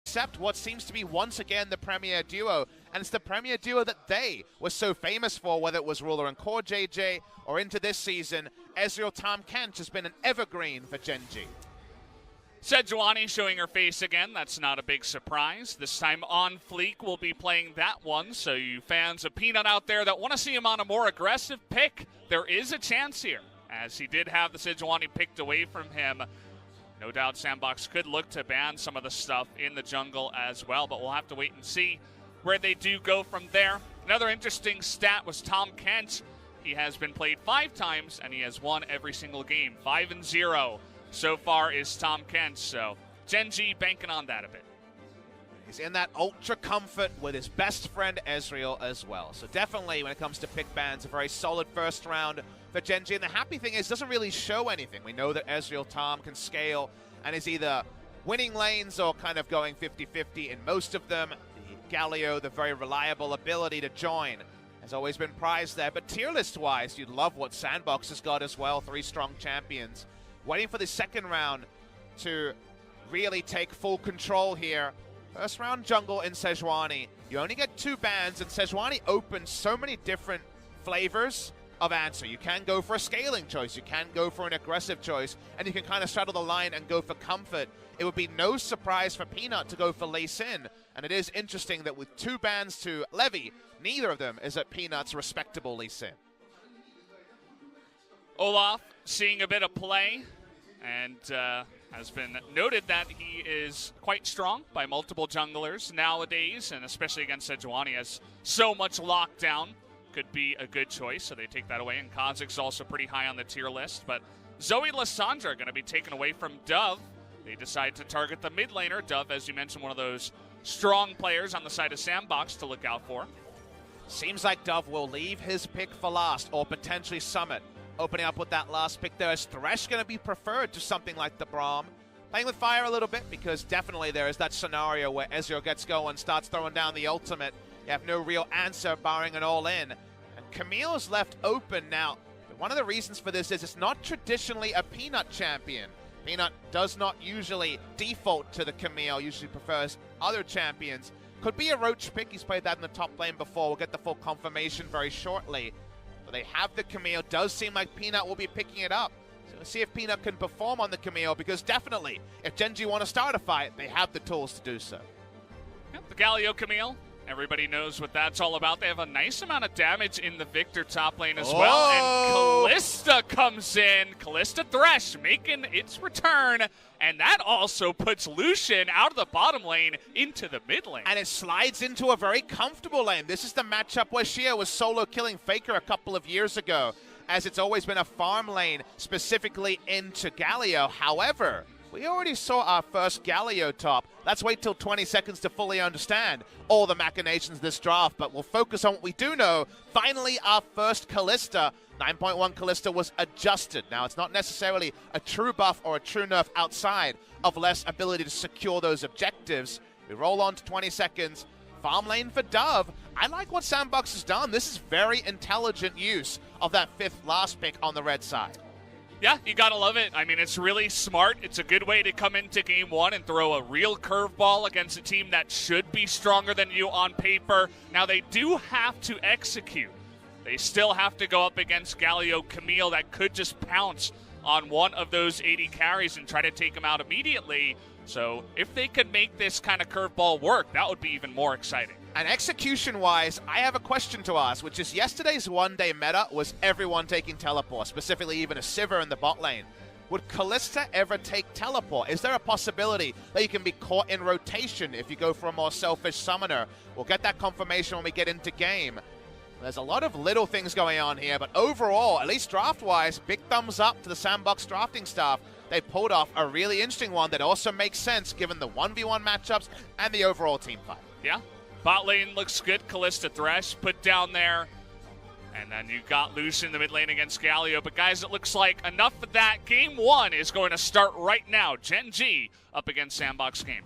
accept what seems to be once again the premier duo, and it's the premier duo that they were so famous for, whether it was Ruler and Core JJ or into this season. Ezreal Tahm Kench has been an evergreen for Gen G. Sejuani showing her face again. That's not a big surprise. This time on Fleek will be playing that one, so you fans of Peanut out there that want to see him on a more aggressive pick, there is a chance here, as he did have the Sejuani picked away from him. No doubt Sandbox could look to ban some of the stuff in the jungle as well, but we'll have to wait and see where they do go from there. Another interesting stat was Tahm Kench. He has been played 5 times, and he has won every single game. 5-0 so far is Tahm Kench, so Gen G banking on that a bit. He's in that ultra comfort with his best friend Ezreal as well. So definitely when it comes to pick bans, a very solid first round for Gen G. And the happy thing is, it doesn't really show anything. We know that Ezreal Tahm can scale and is either winning lanes or kind of going 50-50 in most of them. The Galio, the very reliable ability to join, has always been prized there. But tier list-wise, you'd love what Sandbox has got as well. 3 strong champions. Waiting for the second round to really take full control here. First round jungle in Sejuani. You only get 2 bans, and Sejuani opens so many different flavors of answer. You can go for a scaling choice, you can go for an aggressive choice, and you can kind of straddle the line and go for comfort. It would be no surprise for Peanut to go for Lee Sin, and it is interesting that with 2 bans to Levy, neither of them is at Peanut's respectable Lee Sin. Olaf seeing a bit of play, and has been noted that he is quite strong by multiple junglers nowadays, and especially against Sejuani, has so much lockdown. Could be a good choice, so they take that away. And Kha'Zix's also pretty high on the tier list. But Zoe Lissandra going to be taken away from Dove. They decide to target the mid laner. Dove, as you mentioned, one of those strong players on the side of Sandbox to look out for. Seems like Dove will leave his pick for last, or potentially Summit. Opening up with that last pick there. Is Thresh going to be preferred to something like the Braum? Playing with fire a little bit, because definitely there is that scenario where Ezreal gets going, starts throwing down the ultimate. You have no real answer barring an all-in. And Camille's left open now. One of the reasons for this is it's not traditionally a Peanut champion. Peanut does not usually default to the Camille, usually prefers other champions. Could be a Roach pick, he's played that in the top lane before. We'll get the full confirmation very shortly. But they have the Camille, does seem like Peanut will be picking it up. So we'll see if Peanut can perform on the Camille, because definitely, if Gen G want to start a fight, they have the tools to do so. Yep, the Galio Camille. Everybody knows what that's all about. They have a nice amount of damage in the Victor top lane as well. And Kalista comes in. Kalista Thresh making its return. And that also puts Lucian out of the bottom lane into the mid lane. And it slides into a very comfortable lane. This is the matchup where Shia was solo killing Faker a couple of years ago, as it's always been a farm lane specifically into Galio. However, we already saw our first Galio top. Let's wait till 20 seconds to fully understand all the machinations of this draft, but we'll focus on what we do know. Finally, our first Kalista. 9.1 Kalista was adjusted. Now, it's not necessarily a true buff or a true nerf outside of less ability to secure those objectives. We roll on to 20 seconds. Farm lane for Dove. I like what Sandbox has done. This is very intelligent use of that 5th last pick on the red side. Yeah, you gotta love it. I mean, it's really smart. It's a good way to come into game 1 and throw a real curveball against a team that should be stronger than you on paper. Now, they do have to execute. They still have to go up against Galio Camille that could just pounce on one of those 80 carries and try to take him out immediately. So if they could make this kind of curveball work, that would be even more exciting. And execution-wise, I have a question to ask, which is yesterday's one-day meta was everyone taking teleport, specifically even a Sivir in the bot lane. Would Kalista ever take teleport? Is there a possibility that you can be caught in rotation if you go for a more selfish summoner? We'll get that confirmation when we get into game. There's a lot of little things going on here, but overall, at least draft-wise, big thumbs up to the Sandbox drafting staff. They pulled off a really interesting one that also makes sense given the 1v1 matchups and the overall team fight. Yeah. Bot lane looks good. Kalista Thresh put down there. And then you got Lucian in the mid lane against Galio. But guys, it looks like enough of that. Game 1 is going to start right now. Gen G up against Sandbox Gaming.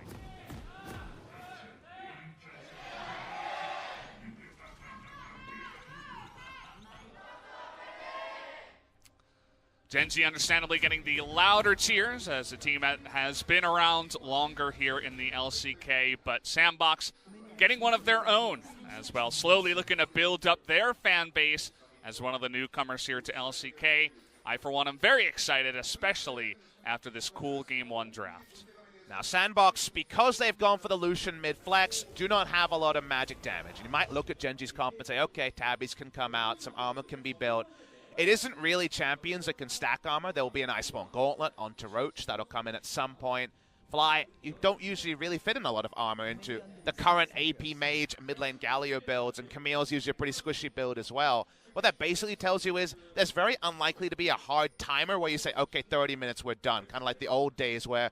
Gen G understandably getting the louder cheers as the team has been around longer here in the LCK, but Sandbox getting one of their own as well, slowly looking to build up their fan base as one of the newcomers here to LCK. I, for one, am very excited, especially after this cool Game 1 draft. Now, Sandbox, because they've gone for the Lucian mid-flex, do not have a lot of magic damage. You might look at Gen G's comp and say, okay, tabbies can come out, some armor can be built. It isn't really champions that can stack armor. There will be an Iceborne Gauntlet onto Roach. That'll come in at some point. Fly, you don't usually really fit in a lot of armor into the current AP Mage mid lane Galio builds, and Camille's usually a pretty squishy build as well. What that basically tells you is there's very unlikely to be a hard timer where you say, okay, 30 minutes, we're done. Kind of like the old days where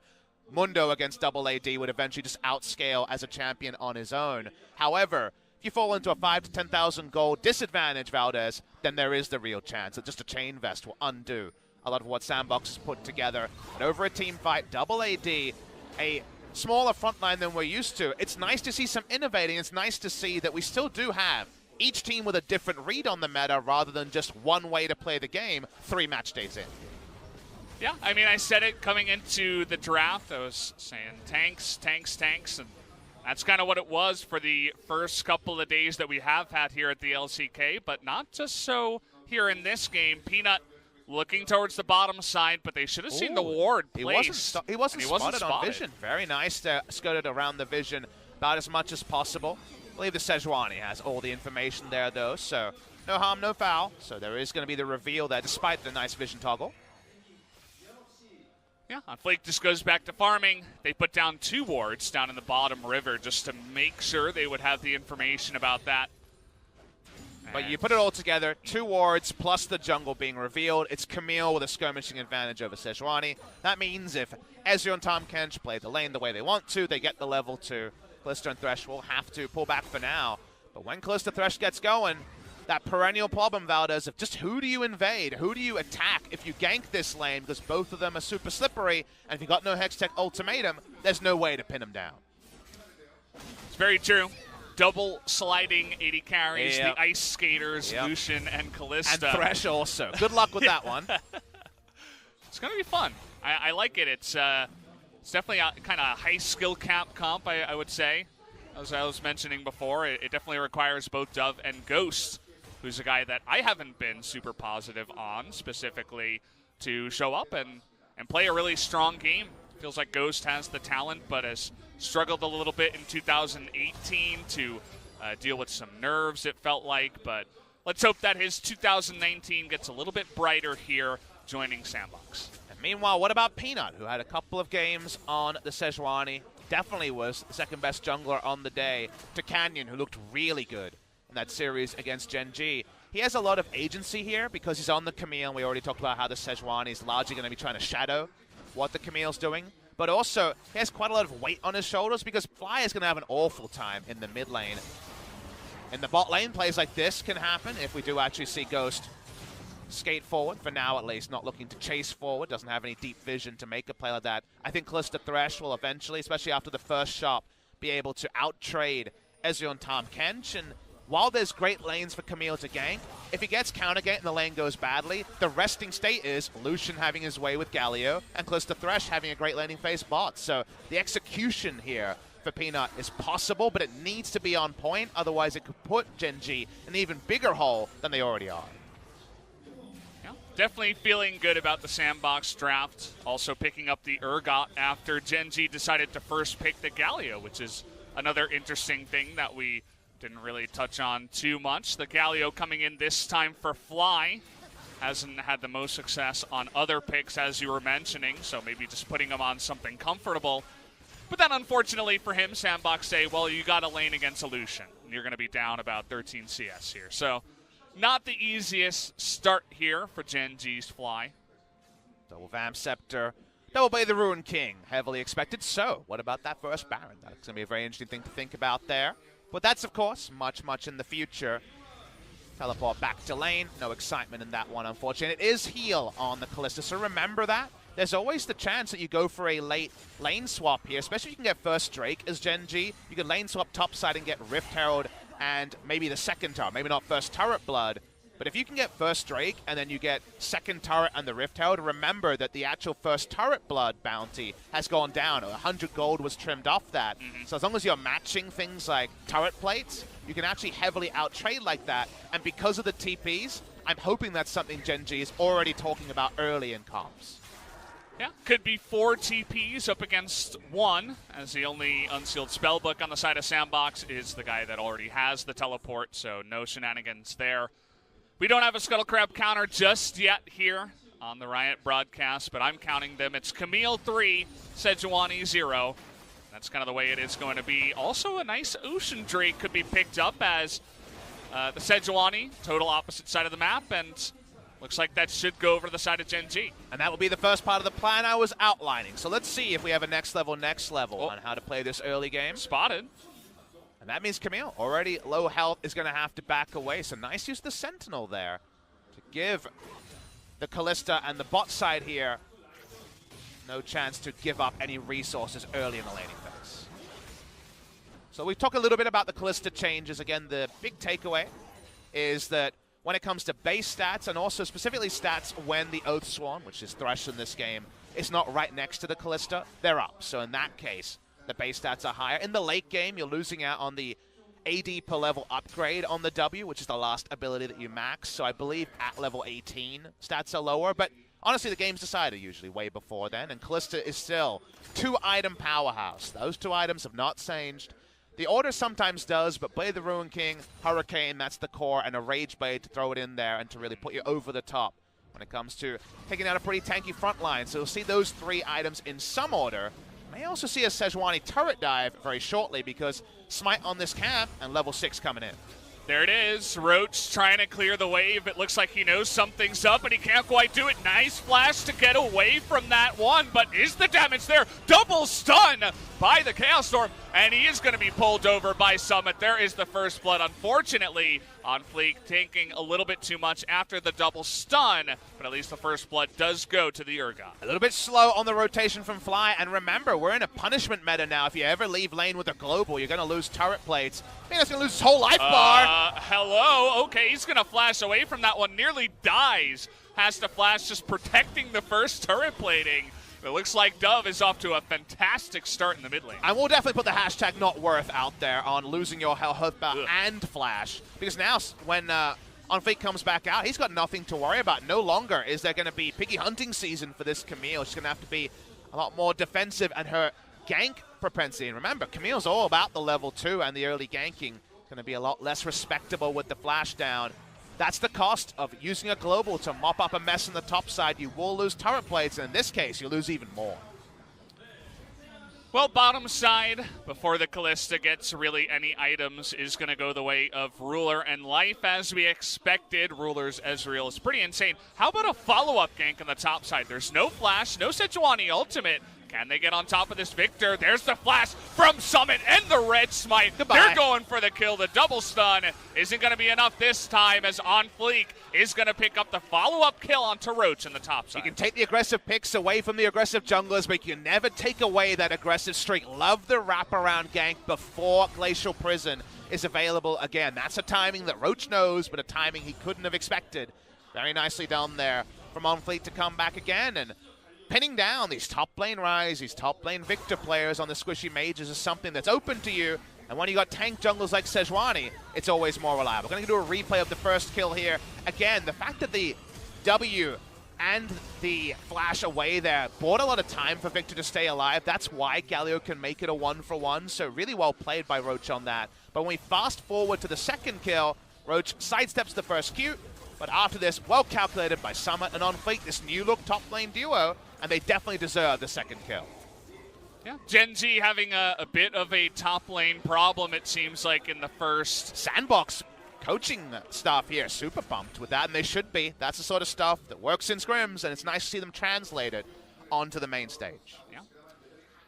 Mundo against Double AD would eventually just outscale as a champion on his own. However, if you fall into a 5 to 10,000 gold disadvantage, Valdez, then there is the real chance that just a Chain Vest will undo a lot of what Sandbox has put together. And over a team fight, Double AD, a smaller frontline than we're used to. It's nice to see some innovating. It's nice to see that we still do have each team with a different read on the meta rather than just one way to play the game 3 match days in. Yeah, I mean, I said it coming into the draft. I was saying tanks, tanks, tanks, and that's kind of what it was for the first couple of days that we have had here at the LCK, but not just so here in this game. Peanut looking towards the bottom side, but they should have seen the ward placed. He wasn't spotted on vision. Very nice to skirt around the vision about as much as possible. I believe the Sejuani has all the information there, though, so no harm, no foul. So there is going to be the reveal there, despite the nice vision toggle. Yeah, Flake just goes back to farming. They put down 2 wards down in the bottom river just to make sure they would have the information about that. But you put it all together, 2 wards plus the jungle being revealed. It's Camille with a skirmishing advantage over Sejuani. That means if Ezreal and Tahm Kench play the lane the way they want to, they get the level 2. Kalista and Thresh will have to pull back for now. But when Kalista Thresh gets going, that perennial problem, Valdez, of just who do you invade? Who do you attack if you gank this lane? Because both of them are super slippery, and if you got no Hextech ultimatum, there's no way to pin them down. It's very true. Double sliding 80 carries, the Ice Skaters, Lucian and Kalista. And Thresh also. Good luck with that one. It's going to be fun. I like it. It's definitely a kind of high skill cap comp, I would say. As I was mentioning before, it definitely requires both Dove and Ghost, who's a guy that I haven't been super positive on specifically, to show up and play a really strong game. Feels like Ghost has the talent, but has struggled a little bit in 2018 to deal with some nerves, it felt like. But let's hope that his 2019 gets a little bit brighter here joining Sandbox. And meanwhile, what about Peanut, who had a couple of games on the Sejuani? Definitely was the second best jungler on the day, to Canyon, who looked really good in that series against Gen G. He has a lot of agency here because he's on the Camille, and we already talked about how the Sejuani is largely going to be trying to shadow what the Camille's doing. But also, he has quite a lot of weight on his shoulders because Fly is going to have an awful time in the mid lane. In the bot lane, plays like this can happen if we do actually see Ghost skate forward, for now at least, not looking to chase forward, doesn't have any deep vision to make a play like that. I think Kalista Thresh will eventually, especially after the first shot, be able to out-trade Ezreal and Tahm Kench, and while there's great lanes for Camille to gank, if he gets counter-ganked and the lane goes badly, the resting state is Lucian having his way with Galio and Kalista Thresh having a great laning phase bot. So the execution here for Peanut is possible, but it needs to be on point, otherwise it could put Gen G in an even bigger hole than they already are. Definitely feeling good about the Sandbox draft. Also picking up the Urgot after Gen G decided to first pick the Galio, which is another interesting thing that we didn't really touch on too much. The Galio coming in this time for Fly. Hasn't had the most success on other picks, as you were mentioning, so maybe just putting him on something comfortable. But then, unfortunately for him, Sandbox say, well, you got a lane against a Lucian. You're going to be down about 13 CS here. So not the easiest start here for Gen G's Fly. Double Vamp Scepter, double play the Ruined King, heavily expected. So, what about that first Baron? That's going to be a very interesting thing to think about there. But that's, of course, much, much in the future. Teleport back to lane. No excitement in that one, unfortunately. It is heal on the Kalista, so remember that. There's always the chance that you go for a late lane swap here, especially if you can get first Drake as Gen G. You can lane swap topside and get Rift Herald and maybe the second tower, maybe not first turret blood, But if you can get first Drake and then you get second turret and the Rift Herald, remember that the actual first turret blood bounty has gone down. 100 gold was trimmed off that. So as long as you're matching things like turret plates, you can actually heavily out-trade like that. And because of the TPs, I'm hoping that's something Gen G is already talking about early in comps. Yeah, could be 4 TPs up against 1, as the only unsealed spellbook on the side of Sandbox is the guy that already has the teleport, so no shenanigans there. We don't have a Scuttle Crab counter just yet here on the Riot broadcast, but I'm counting them. It's Camille 3, Sejuani 0. That's kind of the way it is going to be. Also, a nice Ocean Drake could be picked up as the Sejuani, total opposite side of the map, and looks like that should go over to the side of Gen G. And that will be the first part of the plan I was outlining. So let's see if we have a next level on how to play this early game. Spotted. And that means Camille, already low health, is going to have to back away. So nice use of the Sentinel there to give the Kalista and the bot side here no chance to give up any resources early in the laning phase. So we talk a little bit about the Kalista changes. Again, the big takeaway is that when it comes to base stats, and also specifically stats when the Oathsworn, which is Thresh in this game, is not right next to the Kalista, they're up. So in that case, the base stats are higher. In the late game, you're losing out on the AD per level upgrade on the W, which is the last ability that you max. So I believe at level 18, stats are lower. But honestly, the game's decided usually way before then. And Kalista is still 2-item powerhouse. Those 2 items have not changed. The Order sometimes does, but Blade the Ruin King, Hurricane, that's the core, and a Rage Blade to throw it in there and to really put you over the top when it comes to taking out a pretty tanky front line. So you'll see those 3 items in some order. May also see a Sejuani turret dive very shortly because Smite on this camp and level 6 coming in. There it is. Roach trying to clear the wave. It looks like he knows something's up, but he can't quite do it. Nice flash to get away from that one, but is the damage there? Double stun by the Chaos Storm, and he is going to be pulled over by Summit. There is the first blood, unfortunately, on Fleek, taking a little bit too much after the double stun, but at least the first blood does go to the Urgot. A little bit slow on the rotation from Fly, and remember, we're in a punishment meta now. If you ever leave lane with a global, you're going to lose turret plates. I think that's going to lose his whole life bar. Hello. Okay, he's going to flash away from that one. Nearly dies. Has to flash, just protecting the first turret plating. It looks like Dove is off to a fantastic start in the mid lane. I will definitely put the hashtag not worth out there on losing your health bar and flash. Because now when Onfleek comes back out, he's got nothing to worry about. No longer is there going to be piggy hunting season for this Camille. She's going to have to be a lot more defensive, and her gank propensity. And remember, Camille's all about the level 2 and the early ganking. Going to be a lot less respectable with the flash down. That's the cost of using a global to mop up a mess on the top side. You will lose turret plates, and in this case, you lose even more. Well, bottom side, before the Kalista gets really any items, is going to go the way of Ruler and Life, as we expected. Ruler's Ezreal is pretty insane. How about a follow-up gank on the top side? There's no flash, no Sejuani ultimate. Can they get on top of this Victor? There's the flash from Summit and the red smite. Goodbye. They're going for the kill. The double stun isn't going to be enough this time, as On Fleek is going to pick up the follow-up kill onto Roach in the top side. You can take the aggressive picks away from the aggressive junglers, but you can never take away that aggressive streak. Love the wraparound gank before Glacial Prison is available again. That's a timing that Roach knows, but a timing he couldn't have expected. Very nicely done there from On Fleek to come back again, and pinning down these top lane Ryze, these top lane Victor players on the squishy mages is something that's open to you. And when you got tank junglers like Sejuani, it's always more reliable. Going to do a replay of the first kill here. Again, the fact that the W and the flash away there bought a lot of time for Victor to stay alive. That's why Galio can make it a 1-for-1. So really well played by Roach on that. But when we fast forward to the second kill, Roach sidesteps the first Q. But after this, well calculated by Summit and On Fleek, this new look top lane duo, and they definitely deserve the second kill. Yeah, Gen G having a bit of a top lane problem, it seems like, in the first. Sandbox coaching staff here, super pumped with that, and they should be. That's the sort of stuff that works in scrims, and it's nice to see them translated onto the main stage. Yeah.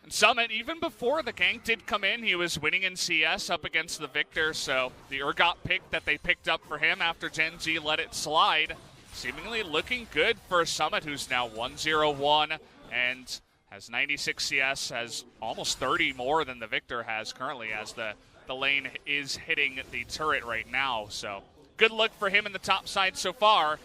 And Summit, even before the gank did come in, he was winning in CS up against the Victor, so the Urgot pick that they picked up for him after Gen G let it slide, seemingly looking good for Summit, who's now 1-0-1 and has 96 CS, has almost 30 more than the Victor has currently, as the lane is hitting the turret right now. So good look for him in the top side so far.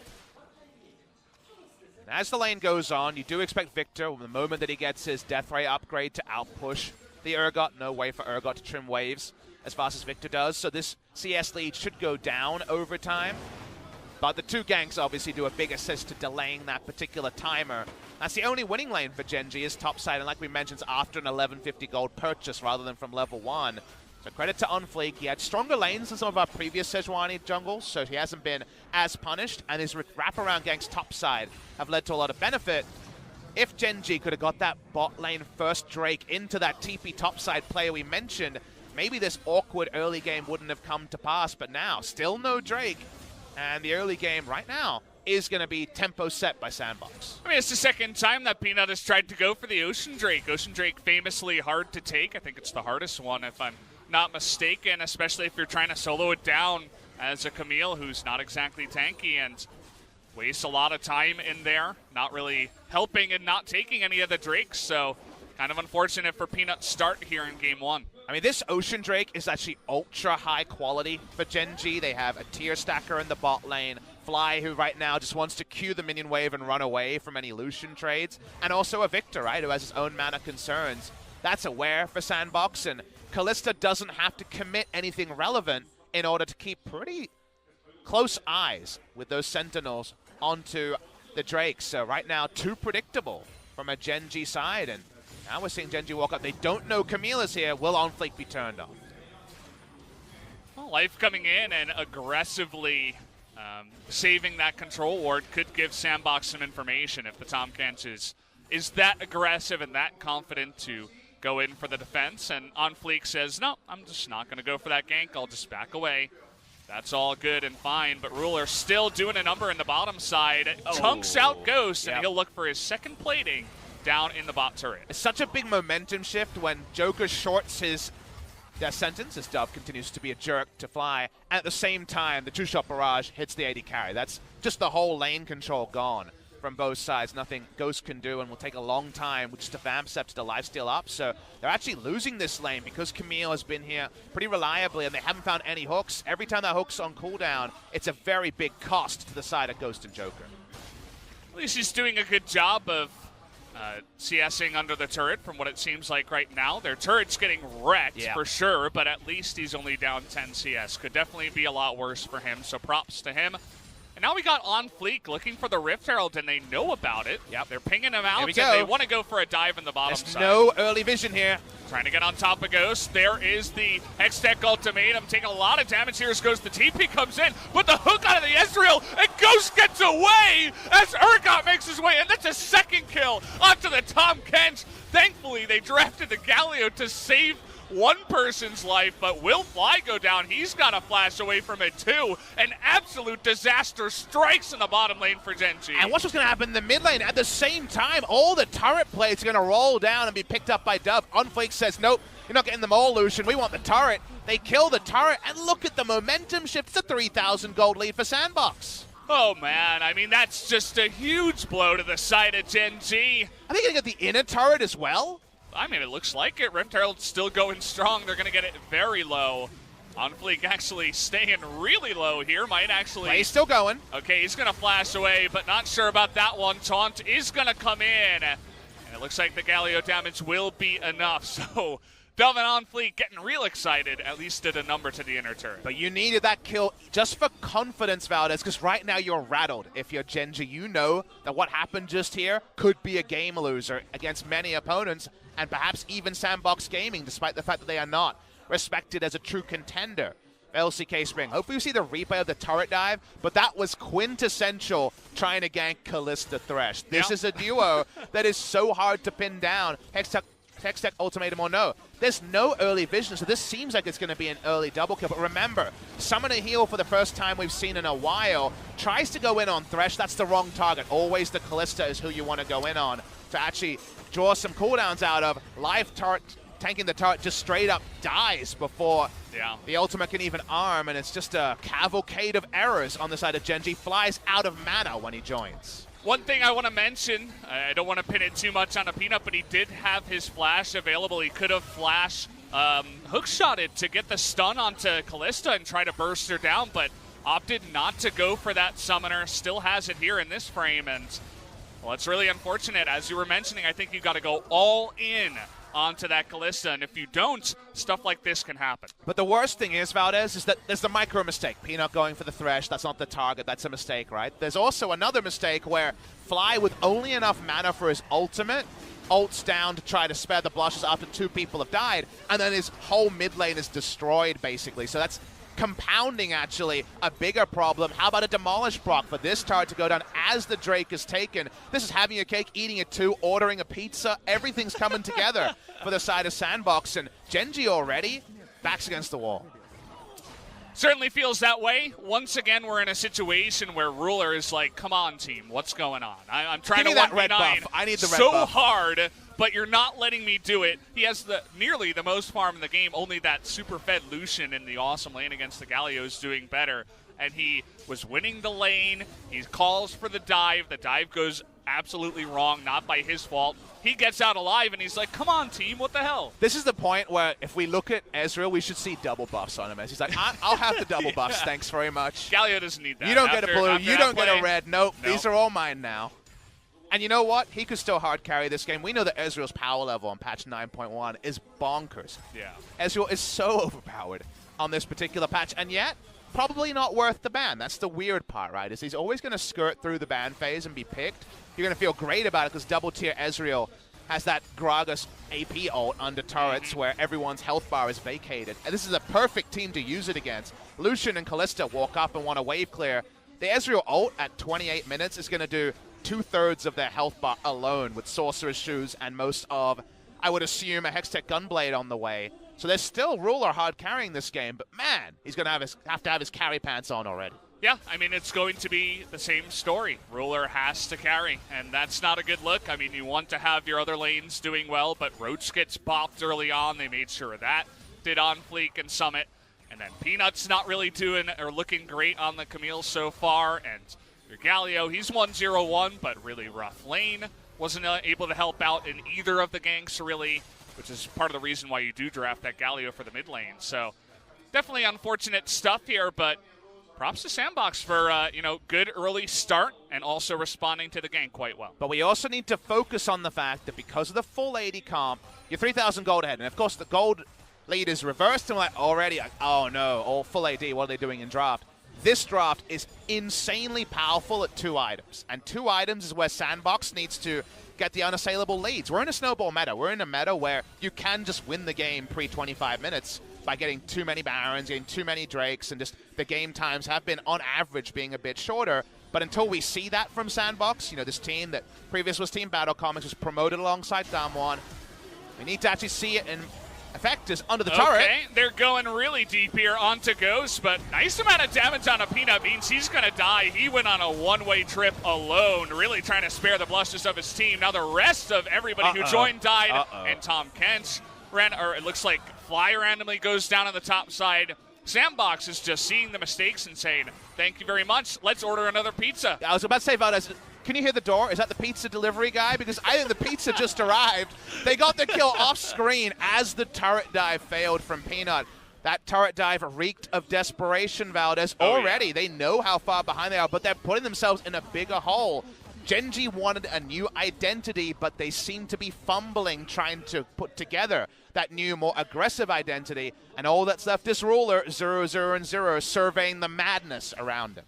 As the lane goes on, you do expect Victor, the moment that he gets his death ray upgrade, to outpush the Urgot. No way for Urgot to trim waves as fast as Victor does. So this CS lead should go down over time. But the two ganks obviously do a big assist to delaying that particular timer. That's the only winning lane for Gen G is topside, and like we mentioned, after an 1150 gold purchase rather than from level 1. So credit to Unfleek. He had stronger lanes than some of our previous Sejuani jungles, so he hasn't been as punished, and his wraparound ganks topside have led to a lot of benefit. If Gen G could have got that bot lane first Drake into that TP topside player we mentioned, maybe this awkward early game wouldn't have come to pass, but now, still no Drake, and the early game right now is going to be tempo set by Sandbox. I mean, it's the second time that Peanut has tried to go for the Ocean Drake. Ocean Drake famously hard to take. I think it's the hardest one if I'm not mistaken, especially if you're trying to solo it down as a Camille who's not exactly tanky and wastes a lot of time in there, not really helping and not taking any of the Drakes, so kind of unfortunate for Peanut's start here in Game 1. I mean, this Ocean Drake is actually ultra high quality for Gen G. They have a tier stacker in the bot lane, Fly, who right now just wants to queue the minion wave and run away from any Lucian trades, and also a Victor, right, who has his own mana concerns. That's aware for Sandbox, and Kalista doesn't have to commit anything relevant in order to keep pretty close eyes with those Sentinels onto the Drakes. So right now, too predictable from a Gen G side, and now we're seeing Gen G walk up. They don't know Camille is here. Will Onfleek be turned off? Well, Life coming in and aggressively saving that control ward could give Sandbox some information if the Tahm Kench is that aggressive and that confident to go in for the defense. And Onfleek says, no, I'm just not going to go for that gank. I'll just back away. That's all good and fine, but Ruler still doing a number in the bottom side. Chunks out Ghost, and he'll look for his second plating down in the bot turret. It's such a big momentum shift when Joker shorts his death sentence, as Dove continues to be a jerk to Fly. At the same time, the two-shot barrage hits the AD carry. That's just the whole lane control gone from both sides. Nothing Ghost can do, and will take a long time with just a vamp step to the lifesteal up. So they're actually losing this lane because Camille has been here pretty reliably, and they haven't found any hooks. Every time that hook's on cooldown, it's a very big cost to the side of Ghost and Joker. At least he's doing a good job of CSing under the turret from what it seems like right now. Their turret's getting wrecked for sure, but at least he's only down 10 CS. Could definitely be a lot worse for him, so props to him. And now we got Onfleek looking for the Rift Herald, and they know about it. Yep. They're pinging him out, and they want to go for a dive in the bottom side. No early vision here. Trying to get on top of Ghost. There is the Hextech ultimatum, taking a lot of damage here as Ghost. The TP comes in, but the hook out of the Ezreal, and Ghost gets away as Urgot makes his way, and that's a second kill onto the Tahm Kench. Thankfully, they drafted the Galio to save one person's life, but will Fly go down? He's got a flash away from it too. An absolute disaster strikes in the bottom lane for Gen G. And watch what's going to happen in the mid lane. At the same time, all the turret plates are going to roll down and be picked up by Dove. Unflake says, nope, you're not getting them all, Lucian. We want the turret. They kill the turret, and look at the momentum shift. It's a 3,000 gold lead for Sandbox. Oh, man. I mean, that's just a huge blow to the side of Gen G. Are they going to get the inner turret as well? I mean, it looks like it. Rift Herald's still going strong. They're going to get it very low. Onfleek actually staying really low here. Might actually... He's still going. Okay, he's going to flash away, but not sure about that one. Taunt is going to come in. And it looks like the Galio damage will be enough. So, Dove and Onfleek getting real excited. At least did a number to the inner turret. But you needed that kill just for confidence, Valdez, because right now you're rattled. If you're Gen G, you know that what happened just here could be a game loser against many opponents, and perhaps even Sandbox Gaming, despite the fact that they are not respected as a true contender. LCK Spring. Hopefully we see the replay of the turret dive, but that was quintessential trying to gank Kalista Thresh. This is a duo that is so hard to pin down. Hextech ultimatum or no. There's no early vision, so this seems like it's going to be an early double kill. But remember, Summoner Heal for the first time we've seen in a while tries to go in on Thresh. That's the wrong target. Always the Kalista is who you want to go in on to actually draw some cooldowns out of. Live turret, tanking the turret, just straight up dies before the ultimate can even arm, and it's just a cavalcade of errors on the side of Gen G. Flies out of mana when he joins. One thing I want to mention, I don't want to pin it too much on a Peanut, but he did have his flash available. He could have flash hookshotted to get the stun onto Kalista and try to burst her down, but opted not to go for that summoner, still has it here in this frame, and well, it's really unfortunate. As you were mentioning, I think you got to go all in onto that Kalista, and if you don't, stuff like this can happen. But the worst thing is, Valdez, is that there's the micro mistake. Peanut going for the Thresh, that's not the target, that's a mistake, right? There's also another mistake where Fly, with only enough mana for his ultimate, ults down to try to spare the blushes after 2 people have died, and then his whole mid lane is destroyed, basically. So that's compounding, actually, a bigger problem. How about a Demolish proc for this turret to go down as the Drake is taken? This is having a cake, eating it too, ordering a pizza. Everything's coming together for the side of Sandbox, and Genji already backs against the wall. Certainly feels that way. Once again, we're in a situation where Ruler is like, come on, team, what's going on? I'm trying to 1v9 I need the red so buff. hard, but you're not letting me do it. He has nearly the most farm in the game. Only that super fed Lucian in the awesome lane against the Galio is doing better. And he was winning the lane. He calls for the dive. The dive goes absolutely wrong, not by his fault. He gets out alive, and he's like, come on, team, what the hell? This is the point where if we look at Ezreal, we should see double buffs on him. As he's like, I'll have the double buffs, thanks very much. Galio doesn't need that. You don't get a blue, you don't get a red. Nope, these are all mine now. And you know what? He could still hard carry this game. We know that Ezreal's power level on patch 9.1 is bonkers. Yeah. Ezreal is so overpowered on this particular patch, and yet probably not worth the ban. That's the weird part, right? Is he's always going to skirt through the ban phase and be picked. You're going to feel great about it because double tier Ezreal has that Gragas AP ult under turrets where everyone's health bar is vacated. And this is a perfect team to use it against. Lucian and Kalista walk up and want to wave clear. The Ezreal ult at 28 minutes is going to do 2/3 of their health bar alone with Sorcerer's Shoes and most of, I would assume, a Hextech Gunblade on the way. So there's still Ruler hard carrying this game, but man, he's going to have to have his carry pants on already. Yeah, I mean, it's going to be the same story. Ruler has to carry, and that's not a good look. I mean, you want to have your other lanes doing well, but Roach gets bopped early on. They made sure of that. Did on Fleek and Summit. And then Peanut's not really doing or looking great on the Camille so far. And your Galio, he's 1-0-1, but really rough lane. Wasn't able to help out in either of the ganks, really, which is part of the reason why you do draft that Galio for the mid lane. So definitely unfortunate stuff here, but props to Sandbox for, good early start and also responding to the game quite well. But we also need to focus on the fact that because of the full AD comp, you're 3,000 gold ahead. And, of course, the gold lead is reversed. And we're like, already, oh, no, all full AD, what are they doing in draft? This draft is insanely powerful at 2 items. And 2 items is where Sandbox needs to get the unassailable leads. We're in a snowball meta. We're in a meta where you can just win the game pre-25 minutes by getting too many Barons, getting too many Drakes, and just the game times have been, on average, being a bit shorter. But until we see that from Sandbox, this team that previous was Team Battle Comics was promoted alongside Damwon, we need to actually see it in effect is under the turret. Okay, they're going really deep here onto Ghost, but nice amount of damage on a Peanut means he's going to die. He went on a one-way trip alone, really trying to spare the blushes of his team. Now the rest of everybody who joined died, and Tom Kent ran, or it looks like Fly randomly goes down on the top side. Sandbox is just seeing the mistakes and saying, thank you very much, let's order another pizza. I was about to say, Valdez, can you hear the door? Is that the pizza delivery guy? Because I think the pizza just arrived. They got the kill off screen as the turret dive failed from Peanut. That turret dive reeked of desperation, Valdez. Already, yeah. They know how far behind they are, but they're putting themselves in a bigger hole. Genji wanted a new identity, but they seem to be fumbling trying to put together that new, more aggressive identity. And all that's left is Ruler, 0-0-0, surveying the madness around him.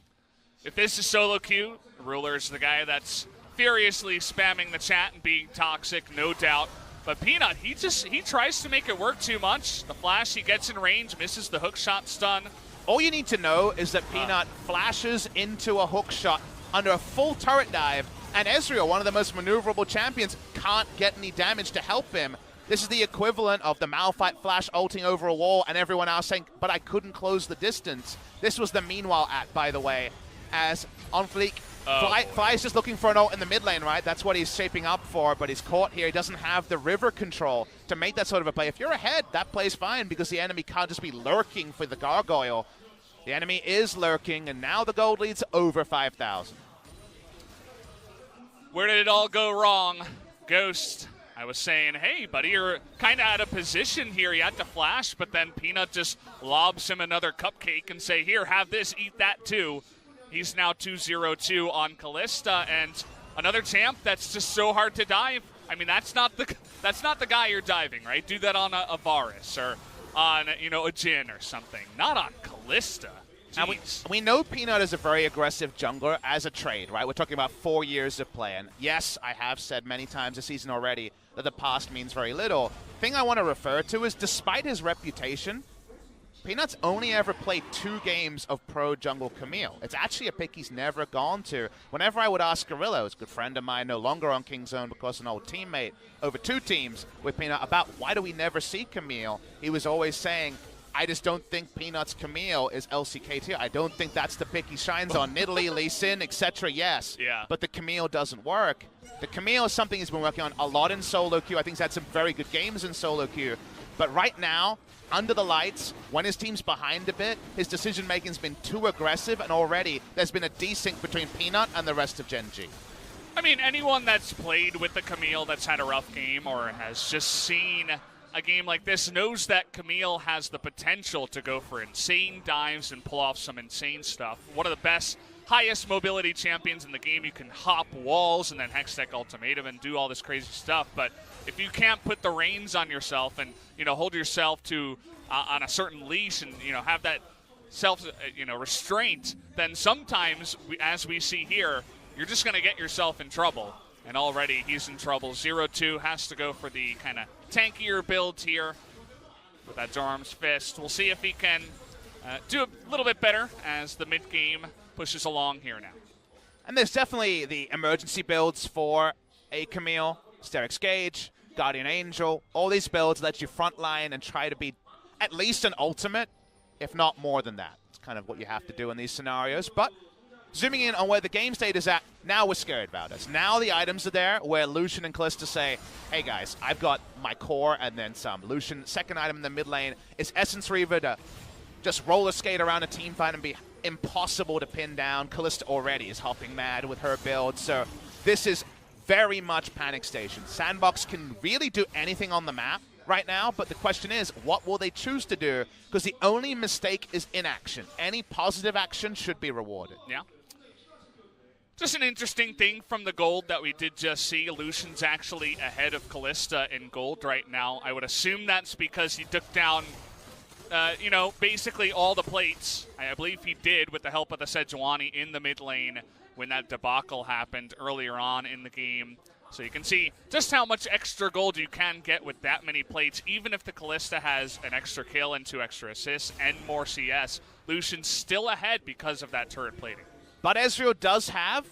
If this is solo queue, Ruler's the guy that's furiously spamming the chat and being toxic, no doubt. But Peanut, he tries to make it work too much. The flash, he gets in range, misses the hook shot stun. All you need to know is that Peanut flashes into a hook shot under a full turret dive, and Ezreal, one of the most maneuverable champions, can't get any damage to help him. This is the equivalent of the Malphite flash ulting over a wall and everyone else saying, but I couldn't close the distance. This was the Meanwhile act, by the way, as on Fleek, Fly is just looking for an ult in the mid lane, right? That's what he's shaping up for, but he's caught here. He doesn't have the river control to make that sort of a play. If you're ahead, that play's fine because the enemy can't just be lurking for the gargoyle. The enemy is lurking, and now the gold lead's over 5,000. Where did it all go wrong? Ghost, I was saying, hey, buddy, you're kind of out of position here. You had to flash, but then Peanut just lobs him another cupcake and say, here, have this, eat that too. He's now 2-0-2 on Kalista, and another champ that's just so hard to dive. I mean, that's not the guy you're diving, right? Do that on a Varus or on, a Jhin or something. Not on Kalista. And we know Peanut is a very aggressive jungler as a trade, right? We're talking about 4 years of play. And yes, I have said many times this season already that the past means very little. The thing I want to refer to is despite his reputation, Peanut's only ever played 2 games of pro jungle Camille. It's actually a pick he's never gone to. Whenever I would ask Gorillo, who's a good friend of mine, no longer on King's Zone because an old teammate, over 2 teams with Peanut, about why do we never see Camille, he was always saying, I just don't think Peanut's Camille is LCK tier. I don't think that's the pick he shines on. Nidalee, Lee Sin, etc. Yes. Yeah. But the Camille doesn't work. The Camille is something he's been working on a lot in solo queue. I think he's had some very good games in solo queue. But right now, under the lights, when his team's behind a bit, his decision-making's been too aggressive, and already there's been a desync between Peanut and the rest of Gen G. I mean, anyone that's played with the Camille that's had a rough game or has just seen a game like this knows that Camille has the potential to go for insane dives and pull off some insane stuff. One of the best, highest mobility champions in the game. You can hop walls and then Hextech Ultimatum and do all this crazy stuff. But if you can't put the reins on yourself and, hold yourself to on a certain leash and, have that self, restraint, then sometimes, as we see here, you're just going to get yourself in trouble. And already he's in trouble. 0-2 has to go for the kind of tankier build here with that Dorm's Fist. We'll see if he can do a little bit better as the mid-game pushes along here now. And there's definitely the emergency builds for a Camille, Sterix Gage, Guardian Angel. All these builds let you frontline and try to be at least an ultimate, if not more than that. It's kind of what you have to do in these scenarios. But zooming in on where the game state is at, now we're scared about us. Now the items are there where Lucian and Kalista say, hey guys, I've got my core and then some. Lucian, second item in the mid lane, is Essence Reaver to just roller skate around a team fight and be impossible to pin down. Kalista already is hopping mad with her build, so this is very much panic station. Sandbox can really do anything on the map right now, but the question is, what will they choose to do? Because the only mistake is inaction. Any positive action should be rewarded. Yeah. Just an interesting thing from the gold that we did just see. Lucian's actually ahead of Kalista in gold right now. I would assume that's because he took down, basically all the plates. I believe he did with the help of the Sejuani in the mid lane when that debacle happened earlier on in the game. So you can see just how much extra gold you can get with that many plates. Even if the Kalista has an extra kill and 2 extra assists and more CS, Lucian's still ahead because of that turret plating. But Ezreal does have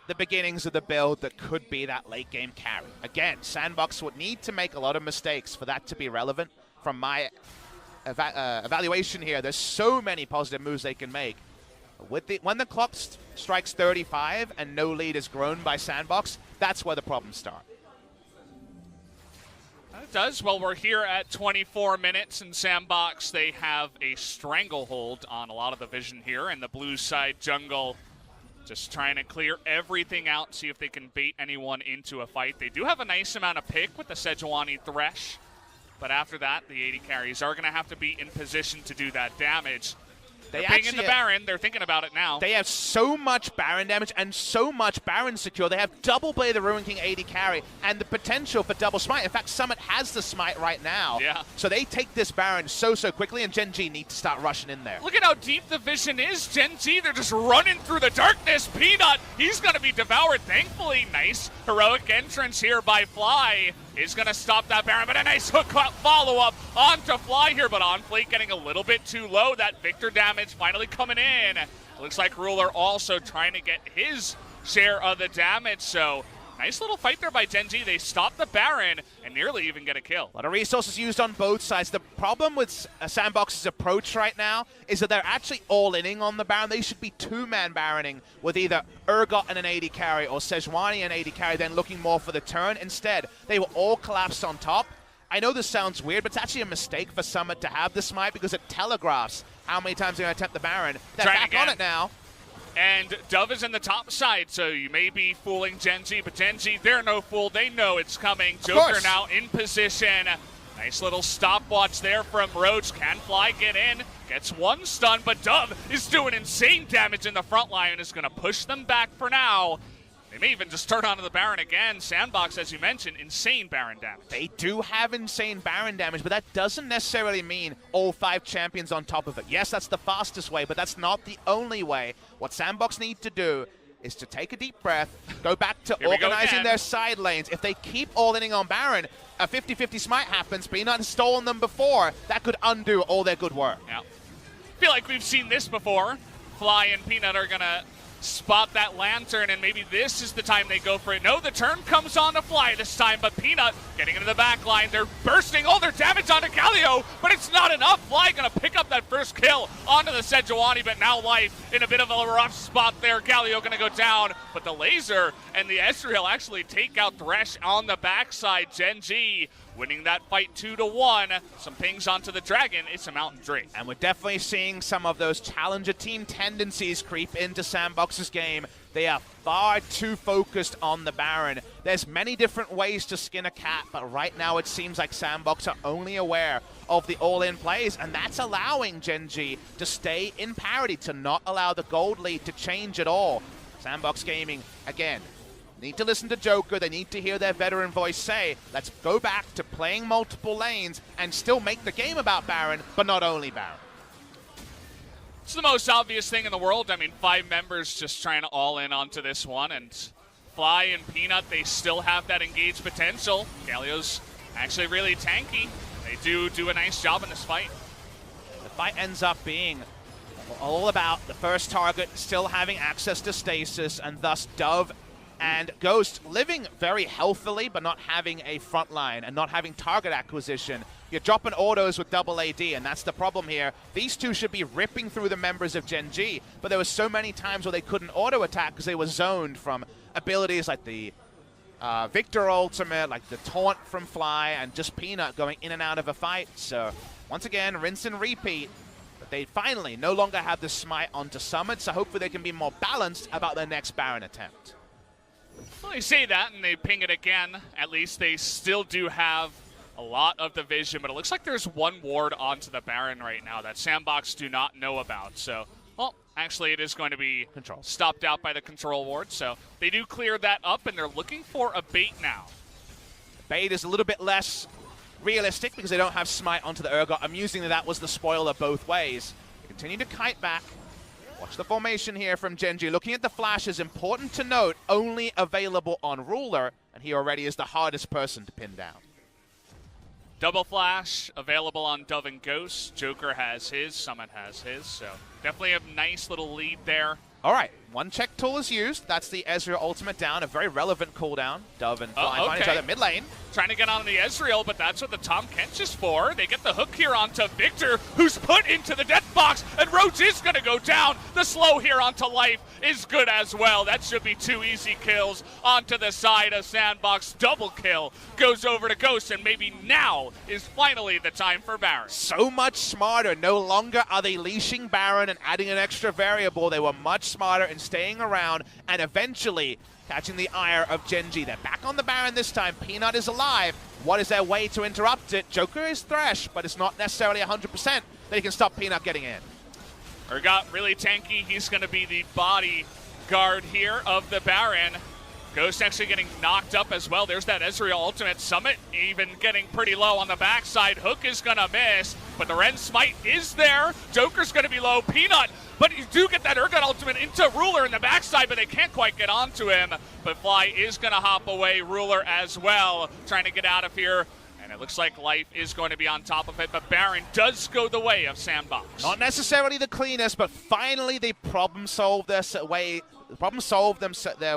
the beginnings of the build that could be that late game carry. Again, Sandbox would need to make a lot of mistakes for that to be relevant. From my evaluation here, there's so many positive moves they can make. When the clock strikes 35 and no lead is grown by Sandbox, that's where the problems start. It does. Well, we're here at 24 minutes, and Sandbox, they have a stranglehold on a lot of the vision here, and the blue side jungle just trying to clear everything out, see if they can bait anyone into a fight. They do have a nice amount of pick with the Sejuani Thresh, but after that, the 80 carries are going to have to be in position to do that damage. They're being in the Baron. They're thinking about it now. They have so much Baron damage and so much Baron secure. They have double Blade the Ruin King 80 carry and the potential for double smite. In fact, Summit has the smite right now. Yeah. So they take this Baron so quickly, and Gen G need to start rushing in there. Look at how deep the vision is. Gen G, they're just running through the darkness. Peanut, he's going to be devoured. Thankfully, nice heroic entrance here by Fly is going to stop that Baron, but a nice hook follow-up onto Fly here, but on Fleet getting a little bit too low. That Victor damage finally coming in. Looks like Ruler also trying to get his share of the damage, so nice little fight there by Gen G. They stop the Baron and nearly even get a kill. A lot of resources used on both sides. The problem with Sandbox's approach right now is that they're actually all-inning on the Baron. They should be two-man Baroning with either Urgot and an 80 carry or Sejuani and 80 carry, then looking more for the turn. Instead, they were all collapsed on top. I know this sounds weird, but it's actually a mistake for Summit to have the smite because it telegraphs how many times they're going to attempt the Baron. They're back on it now. And Dove is in the top side, so you may be fooling Gen G, but Gen G, they're no fool. They know it's coming. Joker now in position. Nice little stopwatch there from Roach. Can Fly get in? Gets one stun, but Dove is doing insane damage in the front line and is going to push them back for now. They may even just turn onto the Baron again. Sandbox, as you mentioned, insane Baron damage. They do have insane Baron damage, but that doesn't necessarily mean all 5 champions on top of it. Yes, that's the fastest way, but that's not the only way. What Sandbox need to do is to take a deep breath, go back to organizing their side lanes. If they keep all-inning on Baron, a 50-50 smite happens. Peanut has stolen them before. That could undo all their good work. Yeah. I feel like we've seen this before. Fly and Peanut are going to spot that lantern, and maybe this is the time they go for it. No, the turn comes on to Fly this time, but Peanut getting into the back line. They're bursting all their damage onto Galio, but it's not enough. Fly going to pick up that first kill onto the Sejuani, but now Life in a bit of a rough spot there. Galio going to go down, but the laser and the Ezreal actually take out Thresh on the backside. Gen G winning that fight 2-1. Some pings onto the Dragon. It's a Mountain Drake. And we're definitely seeing some of those challenger team tendencies creep into Sandbox's game. They are far too focused on the Baron. There's many different ways to skin a cat, but right now it seems like Sandbox are only aware of the all-in plays, and that's allowing Gen G to stay in parity, to not allow the gold lead to change at all. Sandbox Gaming, again, need to listen to Joker. They need to hear their veteran voice say, let's go back to playing multiple lanes and still make the game about Baron, but not only Baron. It's the most obvious thing in the world. I mean, 5 members just trying to all in onto this one, and Fly and Peanut, they still have that engaged potential. Galio's actually really tanky. They do a nice job in this fight. The fight ends up being all about the first target still having access to stasis, and thus Dove and Ghost living very healthily, but not having a front line and not having target acquisition. You're dropping autos with double AD, and that's the problem here. These two should be ripping through the members of Gen G, but there were so many times where they couldn't auto-attack because they were zoned from abilities like the Victor ultimate, like the taunt from Fly, and just Peanut going in and out of a fight. So, once again, rinse and repeat. But they finally no longer have the smite onto Summit, so hopefully they can be more balanced about their next Baron attempt. Well, they say that, and they ping it again. At least they still do have a lot of the vision, but it looks like there's one ward onto the Baron right now that Sandbox do not know about. So, well, actually it is going to be stopped out by the control ward. So they do clear that up, and they're looking for a bait now. Bait is a little bit less realistic because they don't have smite onto the Urgot. Amusingly, that was the spoiler both ways. They continue to kite back. Watch the formation here from Gen G. Looking at the flashes, important to note, only available on Ruler, and he already is the hardest person to pin down. Double flash available on Dove and Ghost. Joker has his, Summit has his, so definitely a nice little lead there. All right, one check tool is used. That's the Ezreal ultimate down, a very relevant cooldown. Dove and Fly find each other mid lane. Trying to get on the Ezreal, but that's what the Tom Kench is for. They get the hook here onto Victor, who's put into the death box, and Roach is going to go down. The slow here onto Life is good as well. That should be 2 easy kills onto the side of Sandbox. Double kill goes over to Ghost, and maybe now is finally the time for Baron. So much smarter. No longer are they leashing Baron and adding an extra variable. They were much smarter in staying around and eventually catching the ire of Gen G. They're back on the Baron this time. Peanut is alive. What is their way to interrupt it? Joker is Thresh, but it's not necessarily 100% that he can stop Peanut getting in. Urgot really tanky. He's going to be the bodyguard here of the Baron. Ghost actually getting knocked up as well. There's that Ezreal ultimate. Summit even getting pretty low on the backside. Hook is going to miss, but the Ren Smite is there. Joker's going to be low. Peanut, but you do get that Urgot ultimate into Ruler in the backside, but they can't quite get onto him. But Fly is going to hop away. Ruler as well, trying to get out of here. And it looks like Life is going to be on top of it, but Baron does go the way of Sandbox. Not necessarily the cleanest, but finally they problem solved their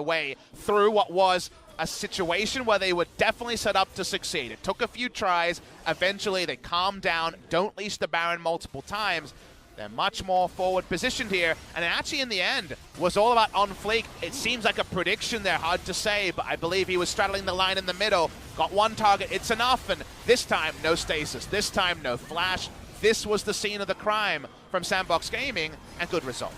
way through what was a situation where they were definitely set up to succeed. It took a few tries. Eventually they calmed down, don't leash the Baron multiple times. They're much more forward positioned here, and it actually in the end was all about on fleek. It seems like a prediction there, hard to say, but I believe he was straddling the line in the middle, got one target, it's enough, and this time no stasis, this time no flash. This was the scene of the crime from Sandbox Gaming, and good result.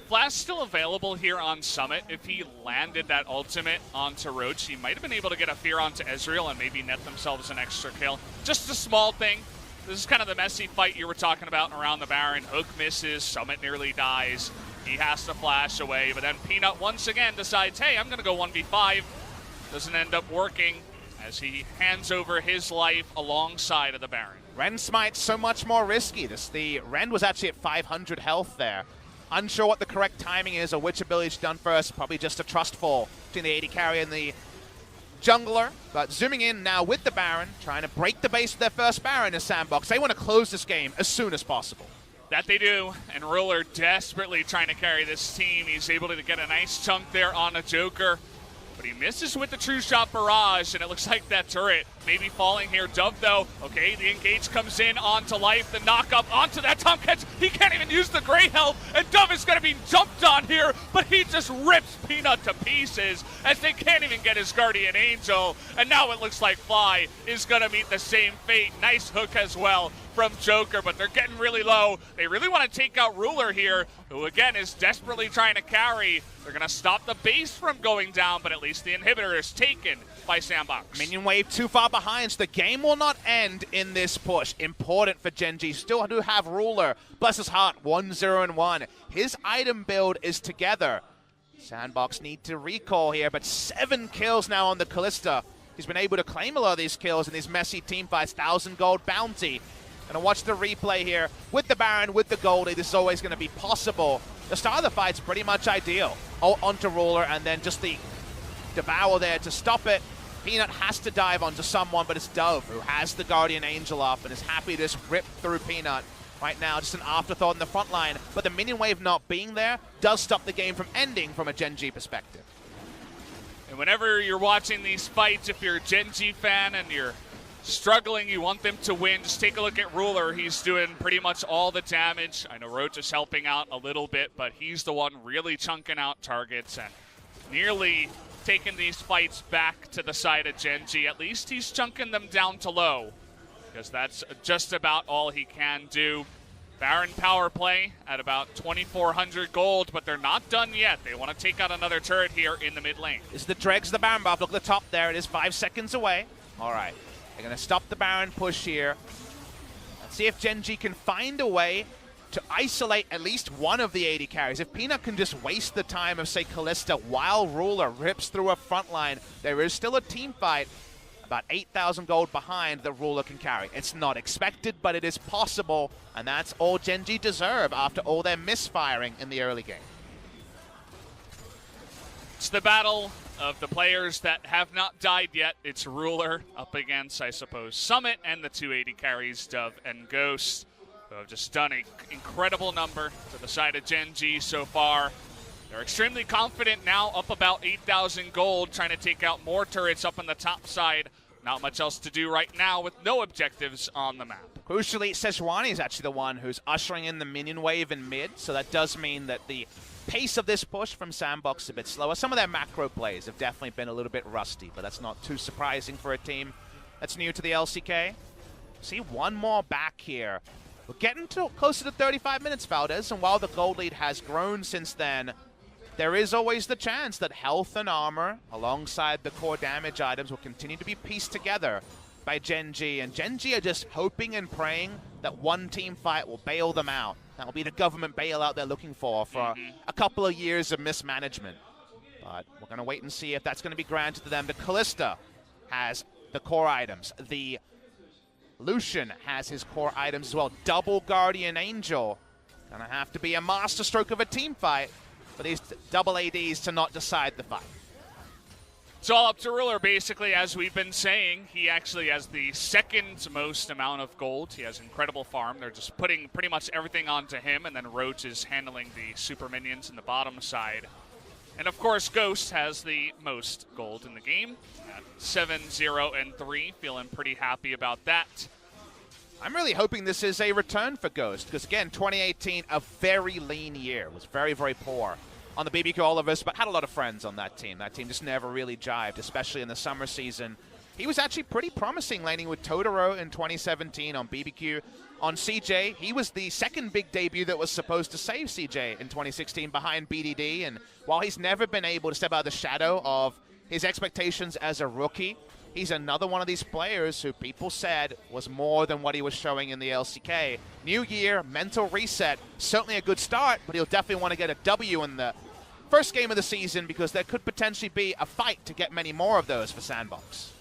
Flash still available here on Summit. If he landed that ultimate onto Roach, he might have been able to get a fear onto Ezreal and maybe net themselves an extra kill. Just a small thing. This is kind of the messy fight you were talking about around the Baron. Hook misses, Summit nearly dies. He has to flash away, but then Peanut once again decides, hey, I'm going to go 1v5. Doesn't end up working as he hands over his life alongside of the Baron. Ren Smite so much more risky. The Ren was actually at 500 health there. Unsure what the correct timing is or which ability is done first. Probably just a trust fall between the AD carry and the jungler. But zooming in now with the Baron, trying to break the base of their first Baron in Sandbox. They want to close this game as soon as possible. That they do, and Ruler desperately trying to carry this team. He's able to get a nice chunk there on a Joker, but he misses with the True Shot Barrage, and it looks like that turret maybe falling here. Dove, though, okay, the engage comes in onto life, the knock up onto that Tom catch. He can't even use the Grey Health, and Dove is going to be jumped on here, but he just rips Peanut to pieces as they can't even get his Guardian Angel, and now it looks like Fly is going to meet the same fate. Nice hook as well from Joker, but they're getting really low. They really want to take out Ruler here, who again is desperately trying to carry. They're going to stop the base from going down, but at least the inhibitor is taken by Sandbox. Minion wave too far behind, so the game will not end in this push. Important for Gen G. Still do have Ruler. Bless his heart, 1-0-1. His item build is together. Sandbox need to recall here, but 7 kills now on the Kalista. He's been able to claim a lot of these kills in these messy team fights. 1,000 gold bounty. Gonna watch the replay here with the Baron, with the Goldie. This is always gonna be possible. The start of the fight's pretty much ideal. Onto Ruler, and then just the Devour there to stop it. Peanut has to dive onto someone, but it's Dove who has the Guardian Angel up and is happy to just rip through Peanut. Right now, just an afterthought in the front line, but the minion wave not being there does stop the game from ending from a Gen G perspective. And whenever you're watching these fights, if you're a Gen G fan and you're struggling, you want them to win, just take a look at Ruler. He's doing pretty much all the damage. I know Roach is helping out a little bit, but he's the one really chunking out targets and nearly taking these fights back to the side of Gen G. At least he's chunking them down to low, because that's just about all he can do. Baron power play at about 2,400 gold, but they're not done yet. They want to take out another turret here in the mid lane. This is the Dregs, the Baron buff. Look at the top there. It is 5 seconds away. All right. They're going to stop the Baron push here. Let's see if Gen G can find a way to isolate at least one of the AD carries. If Peanut can just waste the time of, say, Kalista while Ruler rips through a front line, there is still a team fight about 8,000 gold behind that Ruler can carry. It's not expected, but it is possible, and that's all Gen G deserve after all their misfiring in the early game. It's the battle of the players that have not died yet. It's Ruler up against, I suppose, Summit and the 280 carries, Dove and Ghost, who have just done an incredible number to the side of Gen G so far. They're extremely confident now, up about 8,000 gold, trying to take out more turrets up on the top side. Not much else to do right now with no objectives on the map. Crucially, Sejuani is actually the one who's ushering in the minion wave in mid, so that does mean that the pace of this push from Sandbox is a bit slower. Some of their macro plays have definitely been a little bit rusty, but that's not too surprising for a team that's new to the LCK. See, one more back here. We're getting to closer to 35 minutes, Valdez, and while the gold lead has grown since then, there is always the chance that health and armor, alongside the core damage items, will continue to be pieced together by Gen G. And Gen G are just hoping and praying that one team fight will bail them out. That will be the government bailout they're looking for a couple of years of mismanagement. But we're going to wait and see if that's going to be granted to them. The Kalista has the core items. The Lucian has his core items as well. Double Guardian Angel. Going to have to be a masterstroke of a team fight for these double ADs to not decide the fight. It's all up to Ruler, basically, as we've been saying. He actually has the second most amount of gold. He has incredible farm. They're just putting pretty much everything onto him, and then Roach is handling the super minions in the bottom side. And of course, Ghost has the most gold in the game at 7-0-3. Feeling pretty happy about that. I'm really hoping this is a return for Ghost, because again, 2018, a very lean year. Was very, very poor on the BBQ Olivers, but had a lot of friends on that team. That team just never really jived, especially in the summer season. he was actually pretty promising laning with Totoro in 2017 on BBQ. On CJ, he was the second big debut that was supposed to save CJ in 2016 behind BDD, and while he's never been able to step out of the shadow of his expectations as a rookie, he's another one of these players who people said was more than what he was showing in the LCK. New year, mental reset, certainly a good start, but he'll definitely want to get a W in the first game of the season because there could potentially be a fight to get many more of those for Sandbox.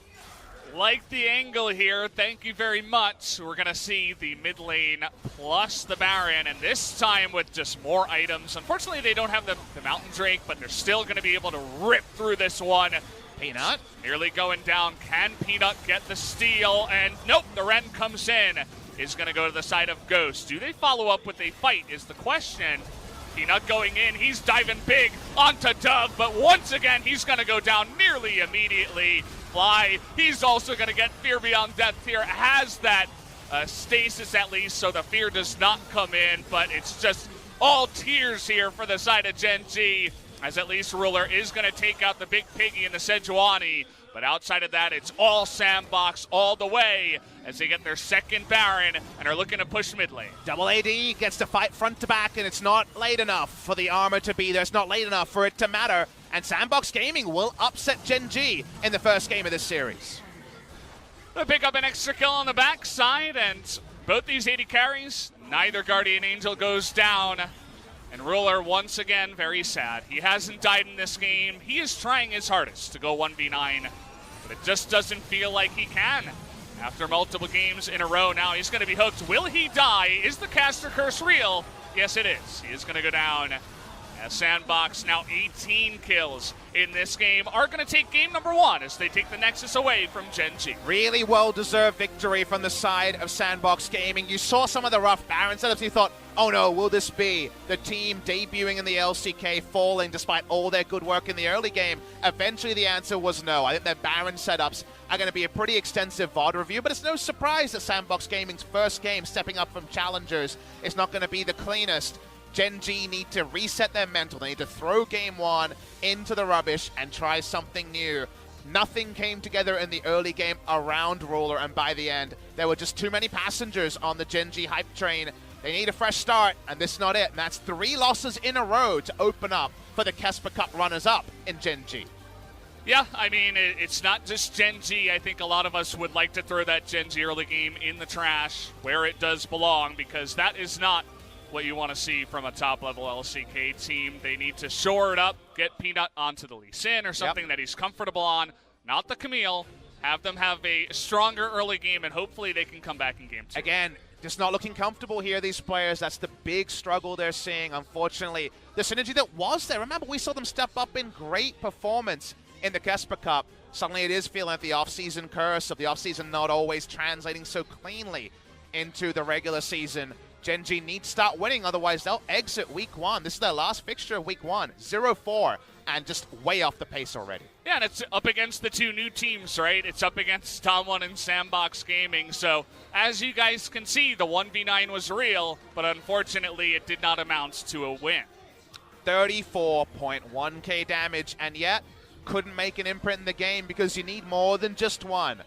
Like the angle here, thank you very much. We're going to see the mid lane plus the Baron, and this time with just more items. Unfortunately, they don't have the Mountain Drake, but they're still going to be able to rip through this one. Peanut nearly going down. Can Peanut get the steal? And nope, the Ren comes in. Is going to go to the side of Ghost. Do they follow up with a fight is the question. Peanut going in, he's diving big onto Dove, but once again, he's going to go down nearly immediately. Fly, he's also going to get Fear Beyond Death here, has that stasis at least, so the fear does not come in, but it's just all tears here for the side of Gen G, as at least Ruler is going to take out the Big Piggy and the Sejuani. But outside of that, it's all Sandbox all the way as they get their second Baron and are looking to push mid lane. Double AD gets to fight front to back, and it's not late enough for the armor to be there. It's not late enough for it to matter. And Sandbox Gaming will upset Gen G in the first game of this series. They pick up an extra kill on the backside, and both these AD carries, neither Guardian Angel goes down. And Ruler, once again, very sad. He hasn't died in this game. He is trying his hardest to go 1v9, but it just doesn't feel like he can. After multiple games in a row now, he's going to be hooked. Will he die? Is the caster curse real? Yes, it is. He is going to go down. As Sandbox, now 18 kills in this game, are going to take game number 1 as they take the Nexus away from Gen G. Really well-deserved victory from the side of Sandbox Gaming. You saw some of the rough Baron setups. You thought, oh no, will this be the team debuting in the LCK falling despite all their good work in the early game? Eventually the answer was no. I think their Baron setups are going to be a pretty extensive VOD review, but it's no surprise that Sandbox Gaming's first game stepping up from challengers is not going to be the cleanest. Gen G need to reset their mental. They need to throw game 1 into the rubbish and try something new. Nothing came together in the early game around Ruler, and by the end, there were just too many passengers on the Gen G hype train. They need a fresh start, and this is not it. And that's 3 losses in a row to open up for the Kesper Cup runners-up in Gen G. Yeah, I mean, it's not just Gen G. I think a lot of us would like to throw that Gen G early game in the trash where it does belong, because that is not what you want to see from a top-level LCK team. They need to shore it up, get Peanut onto the Lee Sin or something that he's comfortable on, not the Camille. Have them have a stronger early game, and hopefully they can come back in game 2. Again, just not looking comfortable here, these players. That's the big struggle they're seeing. Unfortunately, the synergy that was there, remember, we saw them step up in great performance in the Kesper Cup. Suddenly it is feeling like the off-season curse of the off-season not always translating so cleanly into the regular season. Gen G needs to start winning, otherwise they'll exit week 1. This is their last fixture of week 1. 0-4, and just way off the pace already. Yeah, and it's up against the 2 new teams, right? It's up against Tom1 and Sandbox Gaming. So, as you guys can see, the 1v9 was real, but unfortunately it did not amount to a win. 34.1k damage, and yet couldn't make an imprint in the game because you need more than just one.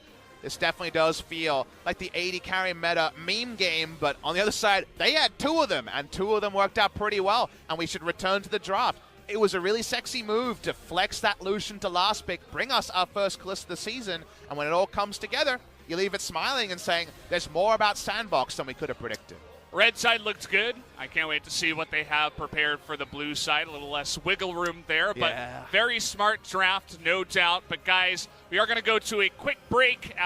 This definitely does feel like the 80 carry meta meme game, but on the other side, they had 2 of them, and 2 of them worked out pretty well, and we should return to the draft. It was a really sexy move to flex that Lucian to last pick, bring us our first Calista of the season, and when it all comes together, you leave it smiling and saying, there's more about Sandbox than we could have predicted. Red side looked good. I can't wait to see what they have prepared for the blue side. A little less wiggle room there, but very smart draft, no doubt. But guys, we are going to go to a quick break after